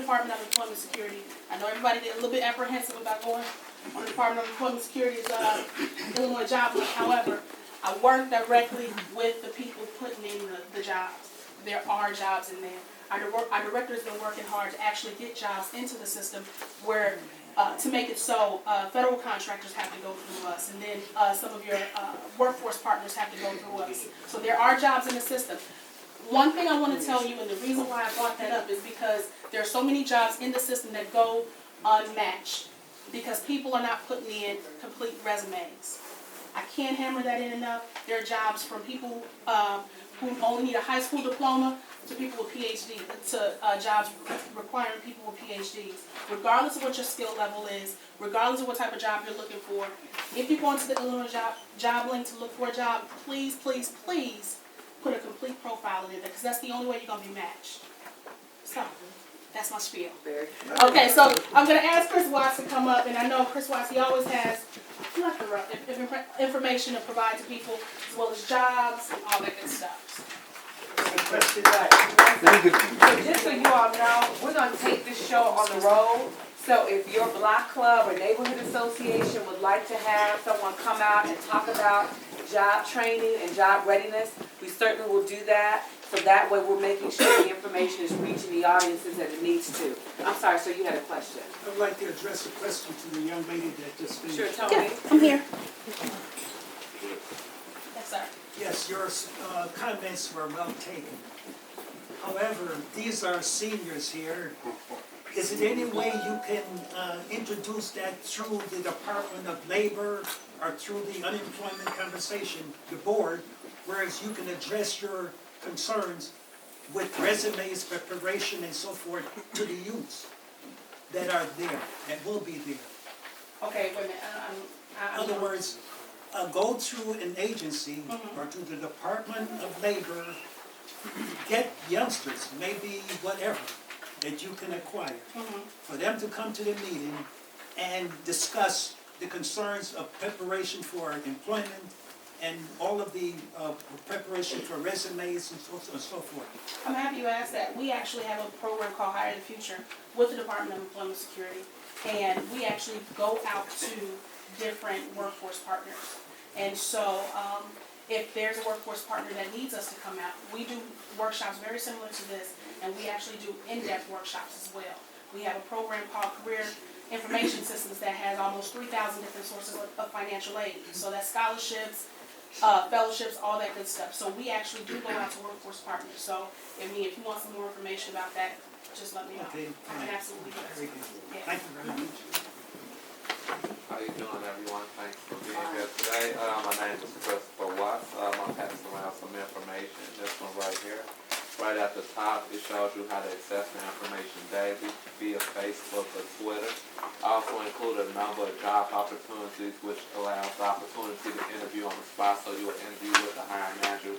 Department of Employment Security. I know everybody get a little bit apprehensive about going on the Department of Employment Security's Illinois job list. However, I work directly with the people putting in the jobs. There are jobs in there. Our director has been working hard to actually get jobs into the system where to make it so federal contractors have to go through us, and then some of your workforce partners have to go through us. So there are jobs in the system. One thing I want to tell you, and the reason why I brought that up, is because there are so many jobs in the system that go unmatched because people are not putting in complete resumes. I can't hammer that in enough. There are jobs from people who only need a high school diploma to people with PhD, to jobs requiring people with PhDs. Regardless of what your skill level is, regardless of what type of job you're looking for, if you're going to the Illinois job link to look for a job, please, please, please put a complete profile in there, because that's the only way you're going to be matched. So, that's my spiel. Okay, so I'm going to ask Chris Watts to come up, and I know Chris Watts, he always has plethora of information to provide to people, as well as jobs and all that good stuff. So just so you all know, we're going to take this show on the road. So if your block club or neighborhood association would like to have someone come out and talk about job training and job readiness, we certainly will do that. So that way we're making sure the information is reaching the audiences that it needs to. I'm sorry, sir, you had a question. I'd like to address a question to the young lady that just finished. Sure, Tony. Yeah, I'm here. Yes, sir. Yes, your comments were well taken. However, these are seniors here. Is it any way you can introduce that through the Department of Labor or through the Unemployment Conversation, the board, whereas you can address your concerns with resumes, preparation, and so forth to the youths that are there, that will be there? Okay, wait a minute. In other words, go through an agency or to the Department of Labor, get youngsters, maybe whatever, that you can acquire, for them to come to the meeting and discuss the concerns of preparation for employment and all of the preparation for resumes and so forth. I'm happy you asked that. We actually have a program called Hire the Future with the Department of Employment Security, and we actually go out to different workforce partners. And so if there's a workforce partner that needs us to come out, we do workshops very similar to this, and we actually do in-depth workshops as well. We have a program called Career Information Systems that has almost 3,000 different sources of financial aid. So that's scholarships, fellowships, all that good stuff. So we actually do go out to workforce partners. So if you want some more information about that, just let me know. Okay, I can absolutely do very that. good. Yeah. Thank you very much. How you doing, everyone? Thanks for being here today. My name is Christopher Watts. I'm passing around some information. This one right here. Right at the top, it shows you how to access the information daily via Facebook or Twitter. I also included a number of job opportunities, which allows the opportunity to interview on the spot. So you will interview with the hiring manager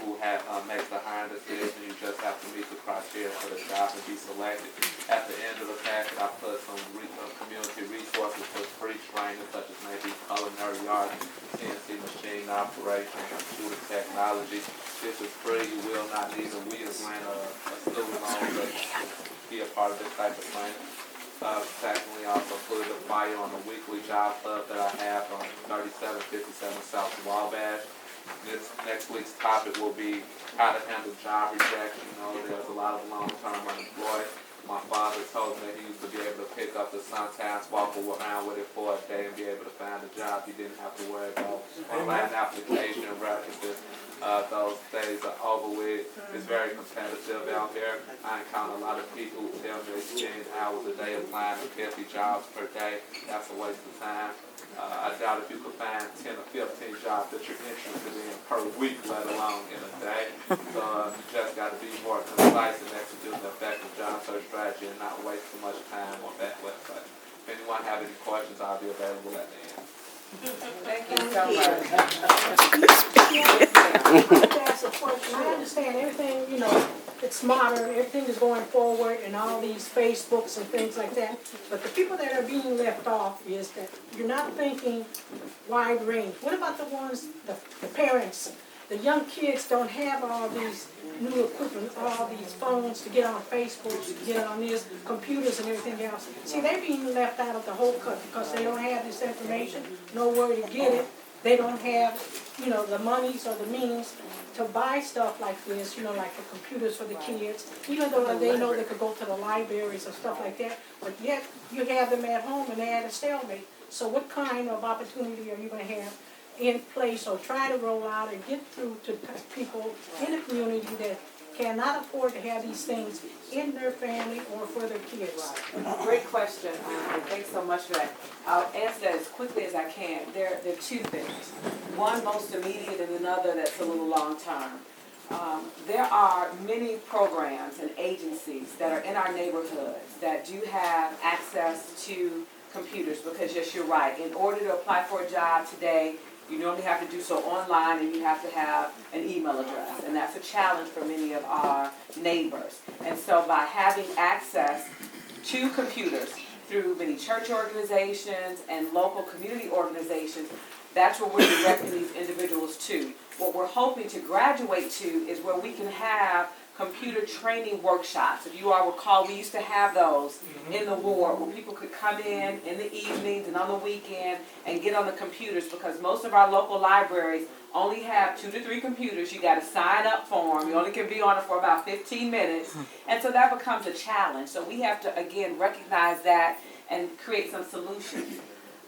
who makes the hiring decision. You just have to meet the criteria for the job and be selected. At the end of the packet, I put some community resources for free training, such as maybe culinary arts, CNC machine operation, computer technology. This is free. You will not need a wheel grant or a student loan to be a part of this type of training. Secondly, I also included a flyer on the weekly job club that I have on 3757 South Wabash. This next week's topic will be how to handle job rejection. You know, there's a lot of long-term unemployed. My father told me that he used to be able to pick up the sometimes, walk around with it for a day and be able to find a job. He didn't have to worry about online application references. Those days are over with. It's very competitive out there. I encounter a lot of people who tell me they spend hours a day applying to 50 jobs per day. That's a waste of time. I doubt if you could find 10 or 15 jobs that you're interested in per week, let alone in a day. So you just got to be more concise and execute an effective job search strategy and not waste too much time on that website. If anyone have any questions, I'll be available at the end. Thank you so much. That's a question. I understand everything, you know, it's modern, everything is going forward and all these Facebooks and things like that. But the people that are being left off is that you're not thinking wide range. What about the ones, the parents the young kids don't have all these new equipment, all these phones to get on Facebook, to get on this, computers and everything else. See, they're being left out of the whole cut because they don't have this information, know where to get it. They don't have, you know, the monies or the means to buy stuff like this, you know, like the computers for the kids, even though they know they could go to the libraries and stuff like that, but yet you have them at home and they're at a stalemate. So what kind of opportunity are you gonna have in place or try to roll out and get through to people in the community that cannot afford to have these things in their family or for their kids? Great question, and thanks so much for that. I'll answer that as quickly as I can. There are two things. One most immediate and another that's a little long term. There are many programs and agencies that are in our neighborhoods that do have access to computers because, yes, you're right. In order to apply for a job today, you normally have to do so online and you have to have an email address. And that's a challenge for many of our neighbors. And so by having access to computers through many church organizations and local community organizations, that's where we're directing these individuals to. What we're hoping to graduate to is where we can have computer training workshops. If you all recall, we used to have those in the ward where people could come in the evenings and on the weekend and get on the computers, because most of our local libraries only have 2 to 3 computers. You got to sign up for them. You only can be on it for about 15 minutes. And so that becomes a challenge. So we have to, again, recognize that and create some solutions.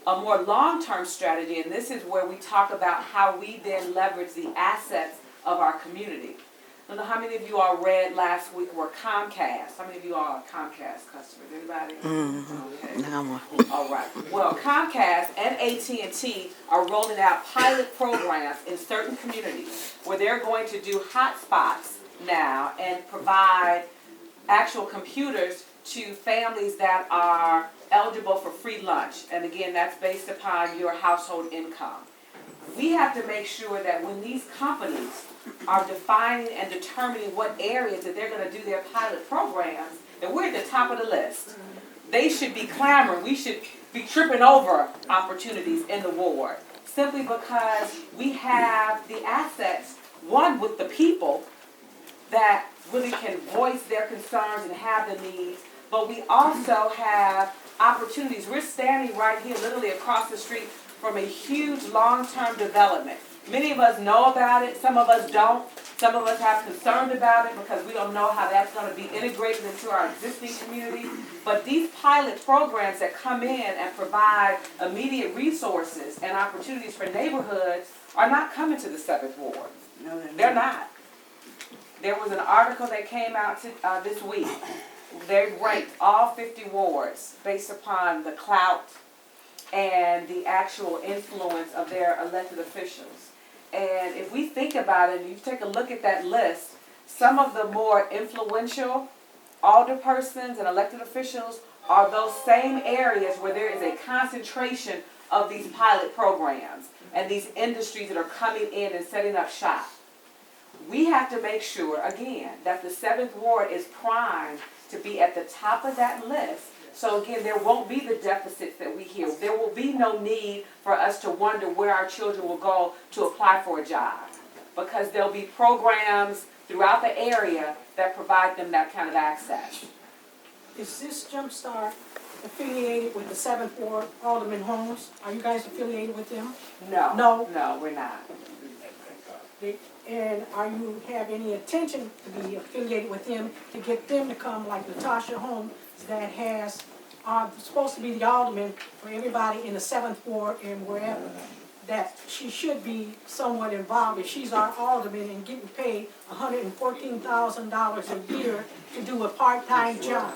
A more long-term strategy, and this is where we talk about how we then leverage the assets of our community. I don't know how many of you all read last week were Comcast. How many of you all are Comcast customers? Anybody? Okay. All right. Well, Comcast and AT&T are rolling out pilot programs in certain communities where they're going to do hotspots now and provide actual computers to families that are eligible for free lunch. And again, that's based upon your household income. We have to make sure that when these companies are defining and determining what areas that they're going to do their pilot programs, that we're at the top of the list. They should be clamoring. We should be tripping over opportunities in the ward simply because we have the assets, one, with the people that really can voice their concerns and have the needs, but we also have opportunities. We're standing right here literally across the street from a huge long-term development. Many of us know about it, some of us don't. Some of us have concerns about it because we don't know how that's going to be integrated into our existing community. But these pilot programs that come in and provide immediate resources and opportunities for neighborhoods are not coming to the 7th Ward. No, They're not. There was an article that came out this week. They ranked all 50 wards based upon the clout and the actual influence of their elected officials. And if we think about it, and you take a look at that list, some of the more influential alderpersons and elected officials are those same areas where there is a concentration of these pilot programs and these industries that are coming in and setting up shop. We have to make sure, again, that the 7th Ward is primed to be at the top of that list. So again, there won't be the deficits that we hear. There will be no need for us to wonder where our children will go to apply for a job, because there'll be programs throughout the area that provide them that kind of access. Is this Jumpstart affiliated with the 7th Ward Alderman Holmes? Are you guys affiliated with them? No. No. No, we're not. And are you have any intention to be affiliated with them to get them to come, like Natasha Holmes, that has supposed to be the alderman for everybody in the 7th Ward and wherever, that she should be somewhat involved if she's our alderman and getting paid $114,000 a year to do a part-time job?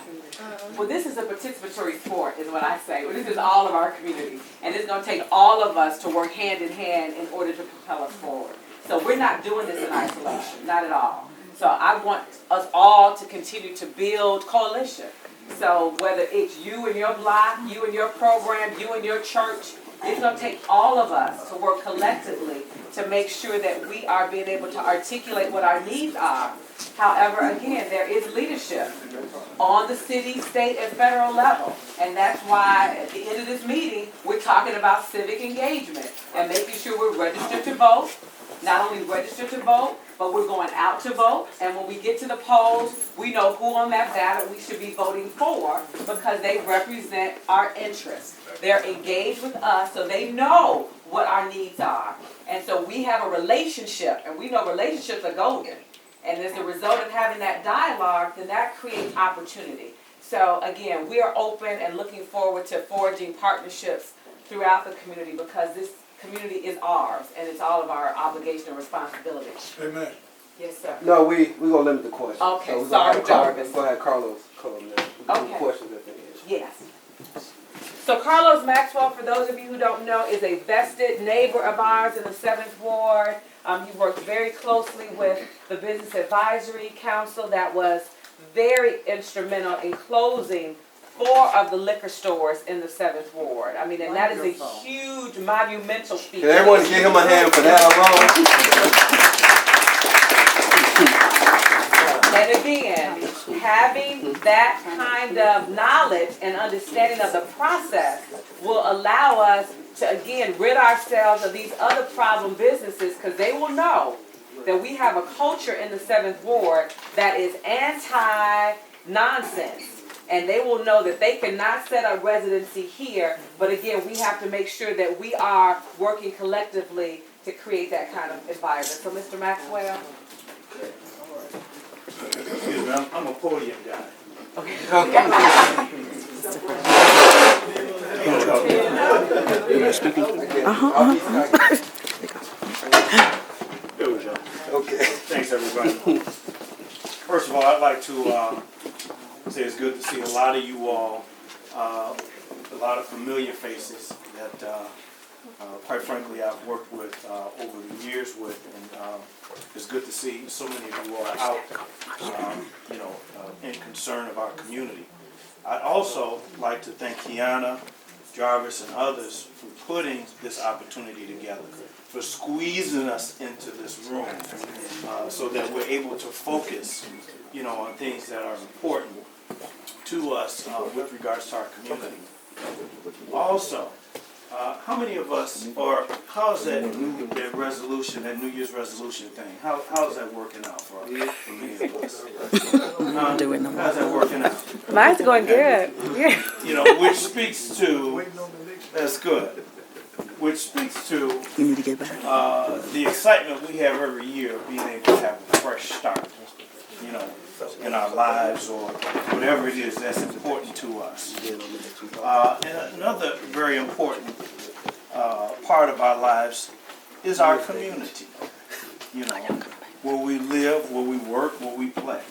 Well, this is a participatory sport, is what I say. Well, this is all of our community, and it's going to take all of us to work hand in hand in order to propel us forward. So we're not doing this in isolation, not at all. So I want us all to continue to build coalition. So whether it's you and your block, you and your program, you and your church, it's going to take all of us to work collectively to make sure that we are being able to articulate what our needs are. However, again, there is leadership on the city, state, and federal level. And that's why at the end of this meeting, we're talking about civic engagement and making sure we're registered to vote, not only registered to vote, but we're going out to vote. And when we get to the polls, we know who on that ballot we should be voting for because they represent our interests. They're engaged with us, so they know what our needs are. And so we have a relationship, and we know relationships are golden. And as a result of having that dialogue, then that creates opportunity. So again, we are open and looking forward to forging partnerships throughout the community because this community is ours and it's all of our obligation and responsibility. Amen. Yes, sir. No, we gonna limit the questions. Okay, So we sorry, gonna have Carlos- Jarvis. Go ahead, Carlos, come now. We can do Okay. questions at the end. Yes. So Carlos Maxwell, for those of you who don't know, is a vested neighbor of ours in the 7th Ward. He worked very closely with the Business Advisory Council that was very instrumental in closing 4 of the liquor stores in the 7th Ward. I mean, and that is a huge, monumental feat. Can everyone give him a hand for that And again, having that kind of knowledge and understanding of the process will allow us to, again, rid ourselves of these other problem businesses because they will know that we have a culture in the 7th Ward that is anti-nonsense. And they will know that they cannot set up residency here, but again, we have to make sure that we are working collectively to create that kind of environment. So, Mr. Maxwell? Excuse me, I'm a podium guy. There we go. Okay. Thanks, everybody. First of all, I'd like to say it's good to see a lot of you all, a lot of familiar faces that, quite frankly, I've worked with over the years with, and it's good to see so many of you all out, in concern of our community. I'd also like to thank Kiana, Jarvis, and others for putting this opportunity together, for squeezing us into this room so that we're able to focus, on things that are important to us with regards to our community. Also, how many of us, or how's that that resolution, that New Year's resolution thing? How's that working out for many of us? How's that working out? Mine's going good. Yeah. Which speaks to, that's good, which speaks to the excitement we have every year of being able to have a fresh start, in our lives or whatever it is that's important to us. And another very important part of our lives is our community, where we live, where we work, where we play,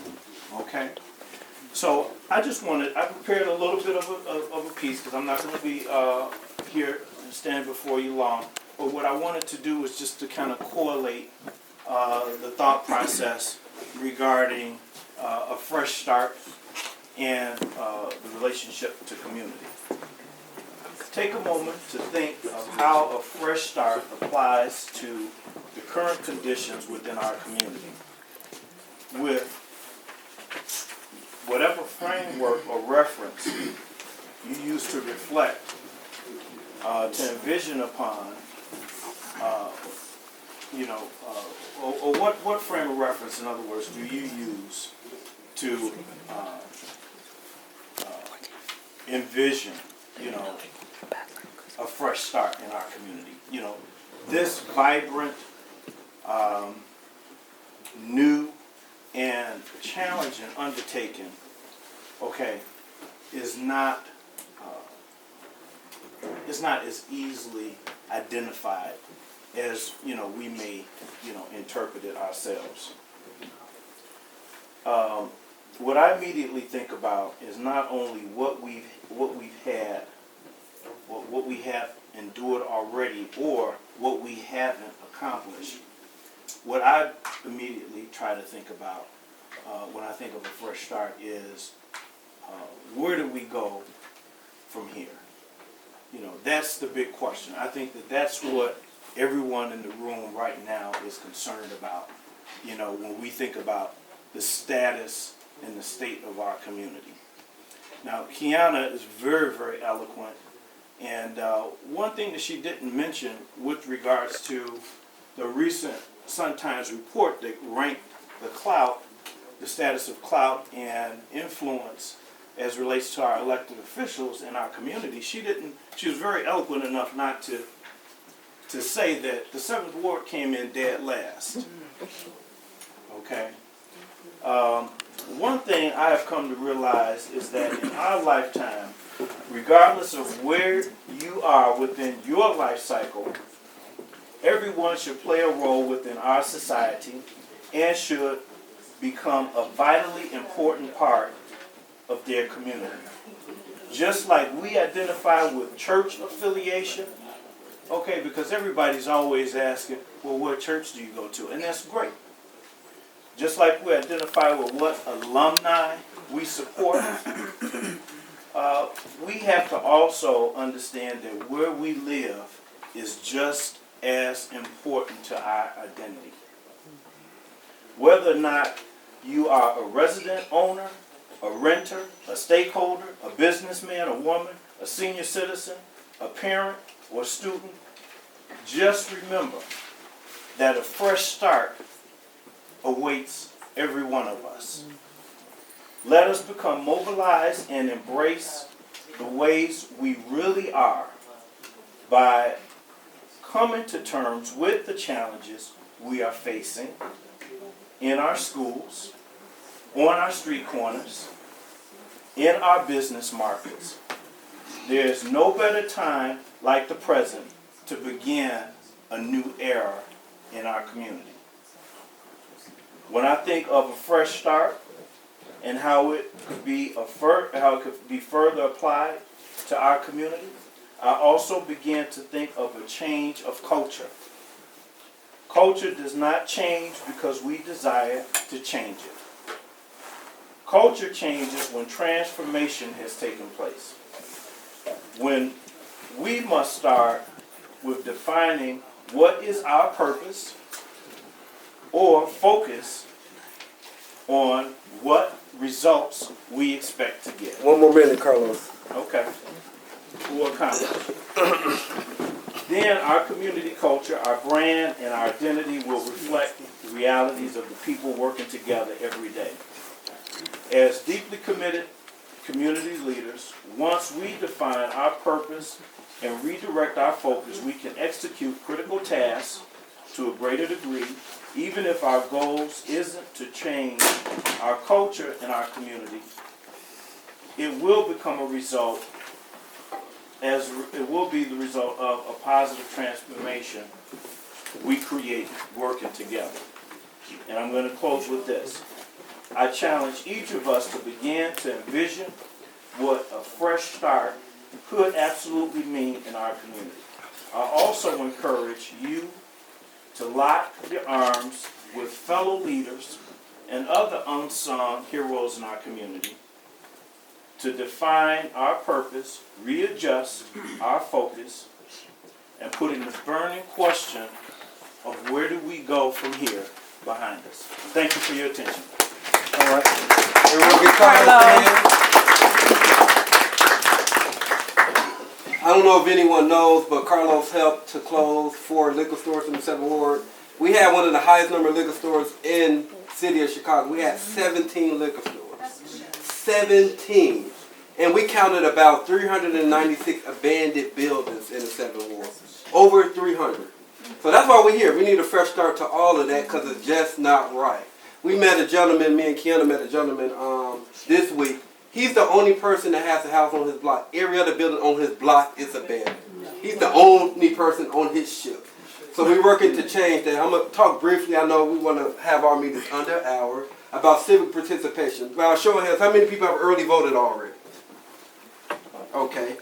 okay? So I prepared a little bit of a piece because I'm not going to be here and stand before you long, but what I wanted to do is just to kind of correlate the thought process regarding a fresh start and the relationship to community. Take a moment to think of how a fresh start applies to the current conditions within our community with whatever framework or reference you use to reflect, to envision upon, or what frame of reference, in other words, do you use to envision, a fresh start in our community? This vibrant, new, and challenging undertaking, okay, is not as easily identified as we may interpret it ourselves. What I immediately think about is not only what we have endured already or what we haven't accomplished. What I immediately try to think about when I think of a fresh start is where do we go from here? That's the big question. I think that's what everyone in the room right now is concerned about, when we think about the status and the state of our community. Now, Kiana is very, very eloquent, and one thing that she didn't mention with regards to the recent Sun-Times report that ranked the clout, the status of clout and influence as relates to our elected officials in our community. She was very eloquent enough not to say that the 7th Ward came in dead last. Okay? One thing I have come to realize is that in our lifetime, regardless of where you are within your life cycle, everyone should play a role within our society and should become a vitally important part of their community. Just like we identify with church affiliation, okay, because everybody's always asking, well, what church do you go to? And that's great. Just like we identify with what alumni we support, we have to also understand that where we live is just as important to our identity. Whether or not you are a resident owner, a renter, a stakeholder, a businessman, a woman, a senior citizen, a parent, or student, just remember that a fresh start awaits every one of us. Let us become mobilized and embrace the ways we really are by coming to terms with the challenges we are facing in our schools, on our street corners, in our business markets. There is no better time like the present to begin a new era in our community. When I think of a fresh start and how it could be further applied to our community, I also begin to think of a change of culture. Culture does not change because we desire to change it. Culture changes when transformation has taken place. When we must start with defining what is our purpose or focus on what results we expect to get. One more minute, Carlos. Okay. We'll accomplish. Then our community culture, our brand, and our identity will reflect the realities of the people working together every day. As deeply committed community leaders, once we define our purpose and redirect our focus, we can execute critical tasks to a greater degree, even if our goals isn't to change our culture and our community. It will become a result, as it will be the result of a positive transformation we create working together. And I'm going to close with this. I challenge each of us to begin to envision what a fresh start could absolutely mean in our community. I also encourage you to lock your arms with fellow leaders and other unsung heroes in our community to define our purpose, readjust our focus, and putting the burning question of where do we go from here behind us. Thank you for your attention. All right. Everyone get Carlos. I don't know if anyone knows, but Carlos helped to close 4 liquor stores in the 7th Ward. We had one of the highest number of liquor stores in the city of Chicago. We had 17 liquor stores. 17. And we counted about 396 abandoned buildings in the 7th Ward. Over 300. So that's why we're here. We need a fresh start to all of that because it's just not right. We met a gentleman, me and Kiana met a gentleman this week. He's the only person that has a house on his block. Every other building on his block is abandoned. He's the only person on his ship. So we're working to change that. I'm going to talk briefly. I know we want to have our meetings under an hour about civic participation. Well, show of hands, how many people have early voted already? Okay,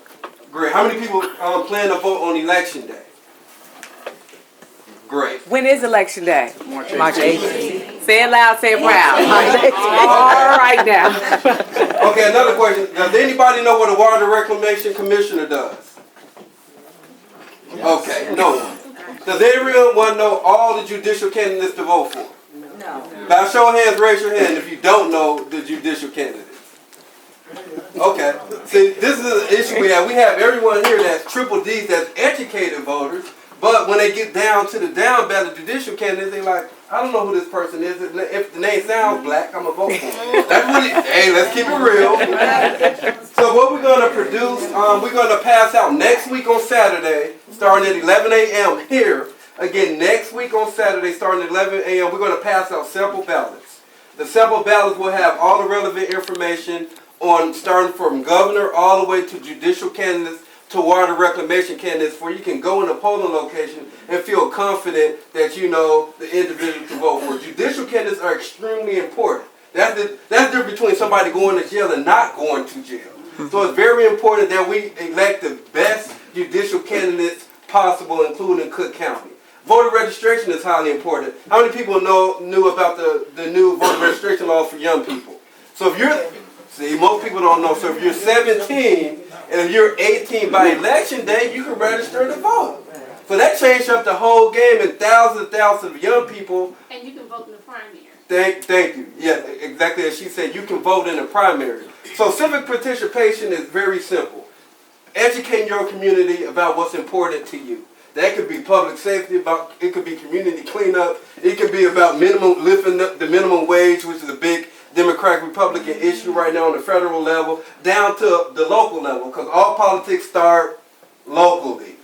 great. How many people plan to vote on election day? Great. When is election day? March 8th. Say it loud, say it proud. All right now. Okay, another question. Does anybody know what a water reclamation commissioner does? Okay, no one. Does everyone know all the judicial candidates to vote for? No. By show of hands, raise your hand if you don't know the judicial candidates. Okay. See, this is an issue we have. We have everyone here that's triple D's, that's educated voters, But when they get down to the down ballot judicial candidates, they like, I don't know who this person is. If the name sounds black, I'm gonna vote for him. That's really, hey, let's keep it real. So what we're gonna produce, we're gonna pass out next week on Saturday, starting at 11 a.m. here. Again, next week on Saturday, starting at 11 a.m., we're gonna pass out sample ballots. The sample ballots will have all the relevant information on starting from governor all the way to judicial candidates to water reclamation candidates, where you can go in a polling location and feel confident that you know the individual to vote for. Judicial candidates are extremely important. That's the difference between somebody going to jail and not going to jail. So it's very important that we elect the best judicial candidates possible, including Cook County. Voter registration is highly important. How many people knew about the new voter registration law for young people? So if you're, see, most people don't know. So if you're 17 and if you're 18 by election day, you can register to vote. So that changed up the whole game, and thousands of young people. And you can vote in the primary. Thank you. Yeah, exactly as she said, you can vote in the primary. So civic participation is very simple. Educating your community about what's important to you. That could be public safety, it could be community cleanup, it could be about lifting up the minimum wage, which is a big Democratic Republican issue right now on the federal level, down to the local level, because all politics start locally.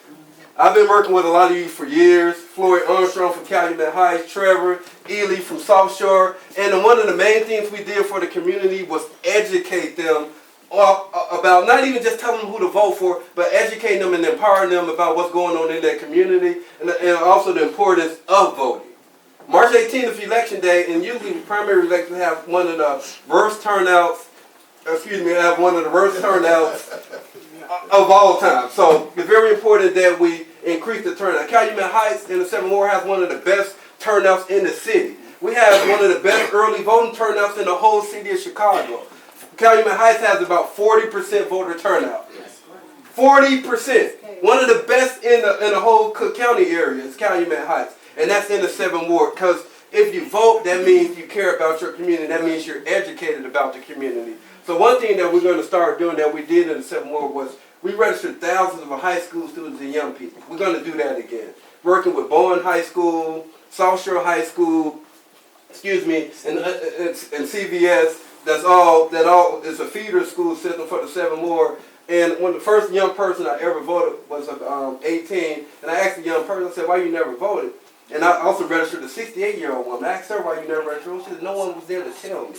I've been working with a lot of you for years. Floyd Armstrong from Calumet Heights, Trevor Ely from South Shore, and one of the main things we did for the community was educate them about, not even just telling them who to vote for, but educating them and empowering them about what's going on in their community, and also the importance of voting. March 18th is election day, and usually primary elections have one of the worst turnouts, of all time. So it's very important that we increase the turnout. Calumet Heights in the 7th Ward has one of the best turnouts in the city. We have one of the best early voting turnouts in the whole city of Chicago. Calumet Heights has about 40% voter turnout. 40%. One of the best in the whole Cook County area is Calumet Heights. And that's in the 7th Ward. Because if you vote, that means you care about your community. That means you're educated about the community. So one thing that we're going to start doing that we did in the 7th Ward was we registered thousands of high school students and young people. We're going to do that again. Working with Bowen High School, South Shore High School, and CVS. That all is a feeder school system for the 7th Ward. And when the first young person I ever voted was 18, and I asked the young person, I said, why you never voted? And I also registered a 68-year-old woman. I asked her why you never registered. She said, no one was there to tell me.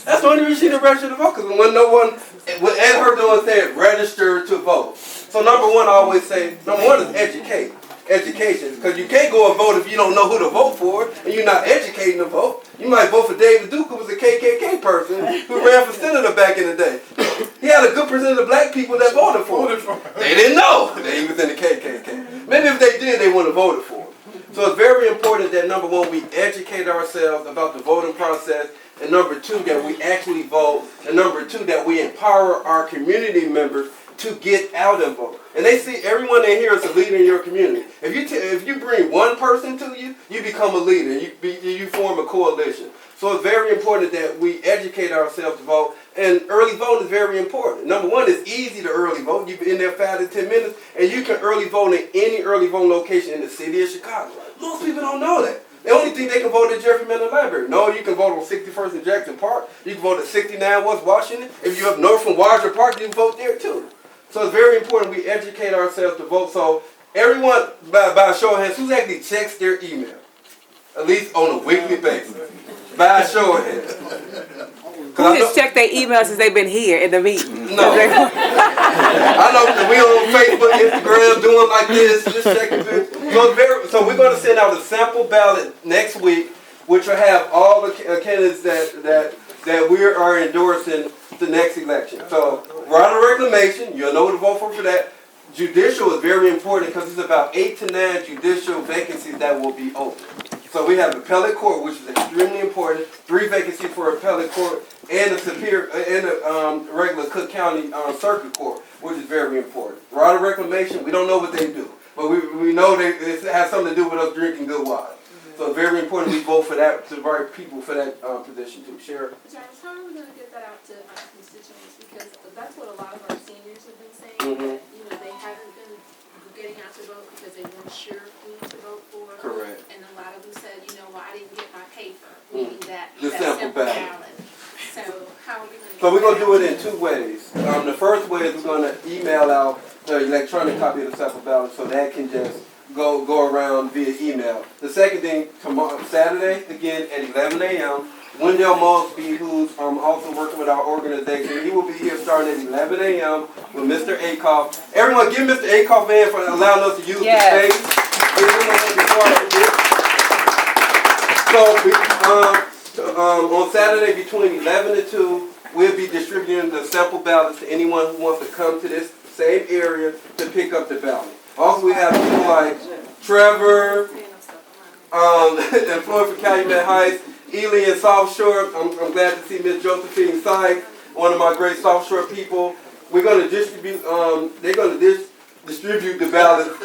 That's the only reason she didn't register to vote, because when no one, and her doing said, register to vote. So number one, I always say, number one is education, because you can't go and vote if you don't know who to vote for, and you're not educating to vote. You might vote for David Duke, who was a KKK person who ran for senator back in the day. He had a good percentage of black people that voted for him. They didn't know that he was in the KKK. Maybe if they did, they wouldn't have voted for him. So it's very important that number one, we educate ourselves about the voting process, and number two, that we actually vote, and number two, that we empower our community members to get out and vote. And they see everyone in here is a leader in your community. If you bring one person to you, you become a leader. You form a coalition. So it's very important that we educate ourselves to vote. And early voting is very important. Number one, it's easy to early vote. You've been in there 5 to 10 minutes, and you can early vote in any early voting location in the city of Chicago. Most people don't know that. They only think they can vote at Jeffrey Miller Library. No, you can vote on 61st and Jackson Park. You can vote at 69 West Washington. If you're up north from Wadra Park, you can vote there too. So it's very important we educate ourselves to vote. So everyone, by a show of hands, who's actually checks their email? At least on a weekly basis. By a show of hands. Who has checked their emails since they've been here in the meeting? No. I know that we on Facebook, Instagram, doing like this, just checking this. So we're going to send out a sample ballot next week, which will have all the candidates that we are endorsing the next election. So water reclamation, you'll know what to vote for that. Judicial is very important because it's about 8 to 9 judicial vacancies that will be open. So we have appellate court, which is extremely important. 3 vacancies for appellate court, and a superior and a regular Cook County circuit court, which is very important. Water reclamation, we don't know what they do, but we know it has something to do with us drinking good water. So it's very important we vote for that, to the right people for that position too. Sheriff? Jarvis, how are we going to get that out to our constituents? Because that's what a lot of our seniors have been saying. Mm-hmm. That, they haven't been getting out to vote because they weren't sure who to vote for. Correct. And a lot of them said, you know, well, I didn't get my paper, meaning that The sample ballot. So how are we gonna? So we're gonna do it in two ways. The first way is we're gonna email out the electronic copy of the sample ballot so that can just go around via email. The second thing, tomorrow, Saturday, again at 11 a.m., Wendell Mosby, who's also working with our organization, he will be here starting at 11 a.m. with Mr. Akoff. Everyone, give Mr. Akoff a hand for allowing us to use the space. Give him a hand before I forget. So, on Saturday between 11 and 2, we'll be distributing the sample ballots to anyone who wants to come to this same area to pick up the ballot. Also, we have people like Trevor, employed for Calumet Heights, Ely and South Shore. I'm glad to see Miss Josephine Sykes, one of my great South Shore people. We're going to distribute. They're going to distribute the ballots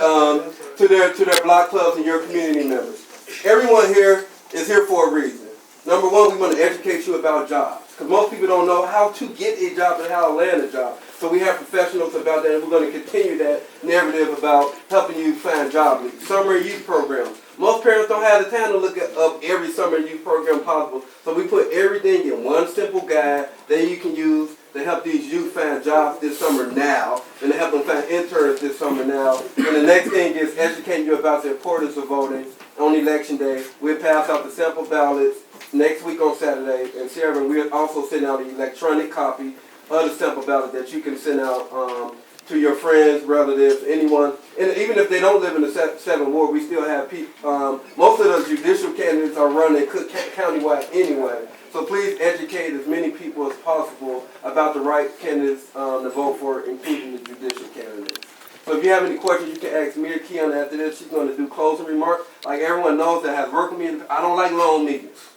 to their block clubs and your community members. Everyone here is here for a reason. Number one, we want to educate you about jobs, because most people don't know how to get a job and how to land a job. So we have professionals about that, and we're going to continue that narrative about helping you find jobs. Summer youth programs. Most parents don't have the time to look up every summer youth program possible, so we put everything in one simple guide that you can use to help these youth find jobs this summer now, and to help them find interns this summer now. And the next thing is educating you about the importance of voting on election day. We'll pass out the sample ballots next week on Saturday, and Sarah, we'll also send out an electronic copy of the sample ballot that you can send out to your friends, relatives, anyone. And even if they don't live in the 7th Ward, we still have people. Most of the judicial candidates are running Cook County-wide anyway. So please educate as many people as possible about the right candidates to vote for, including the judicial candidates. So if you have any questions, you can ask me or Kiana after this. She's going to do closing remarks. Like everyone knows that has worked with me, I don't like long meetings.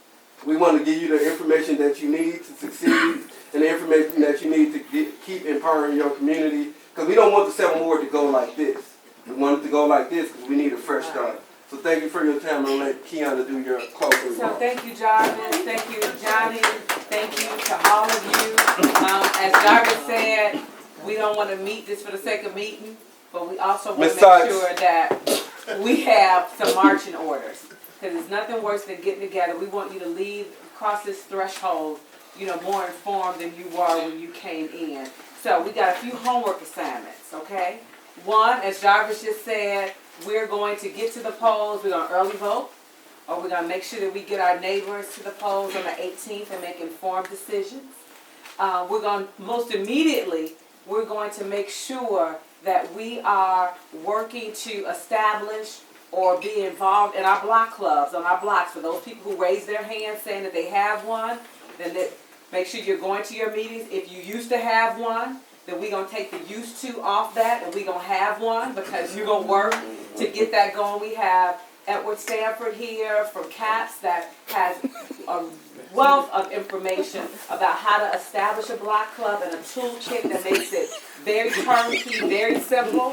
We want to give you the information that you need to succeed and the information that you need to keep empowering your community. Because we don't want the 7th Ward to go like this. We want it to go like this because we need a fresh start. So thank you for your time. I'm going to let Kiana do your closing remarks. So thank you, Jarvis. Thank you, Johnny. Thank you to all of you. As Jarvis said, we don't want to meet just for the sake of meeting, but we also want to make sure that we have some marching orders. Because there's nothing worse than getting together. We want you to leave, cross this threshold, more informed than you were when you came in. So we got a few homework assignments, okay? One, as Jarvis just said, we're going to get to the polls. We're going to early vote, or we're going to make sure that we get our neighbors to the polls on the 18th and make informed decisions. We're going to, most immediately, we're going to make sure that we are working to establish or be involved in our block clubs, on our blocks. For those people who raise their hands saying that they have one, then make sure you're going to your meetings. If you used to have one, then we're going to take the used to off that, and we're going to have one because you're going to work to get that going. We have Edward Stanford here from CAPS that has a wealth of information about how to establish a block club and a toolkit that makes it very turnkey, very simple.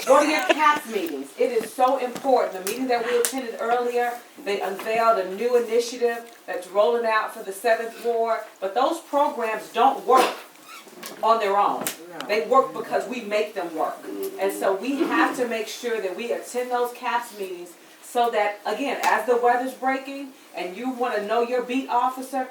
Go to your CAPS meetings. It is so important. The meeting that we attended earlier, they unveiled a new initiative that's rolling out for the 7th Ward. But those programs don't work on their own. They work because we make them work. And so we have to make sure that we attend those CAPS meetings so that, again, as the weather's breaking and you want to know your beat officer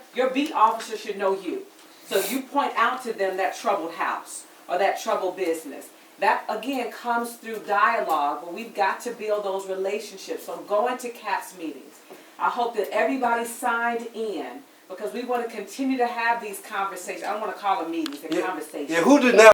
should know you. So you point out to them that troubled house or that troubled business. That, again, comes through dialogue, but we've got to build those relationships. So going to CAPS meetings. I hope that everybody signed in because we want to continue to have these conversations. I don't want to call them meetings, they're conversations. Yeah, who did not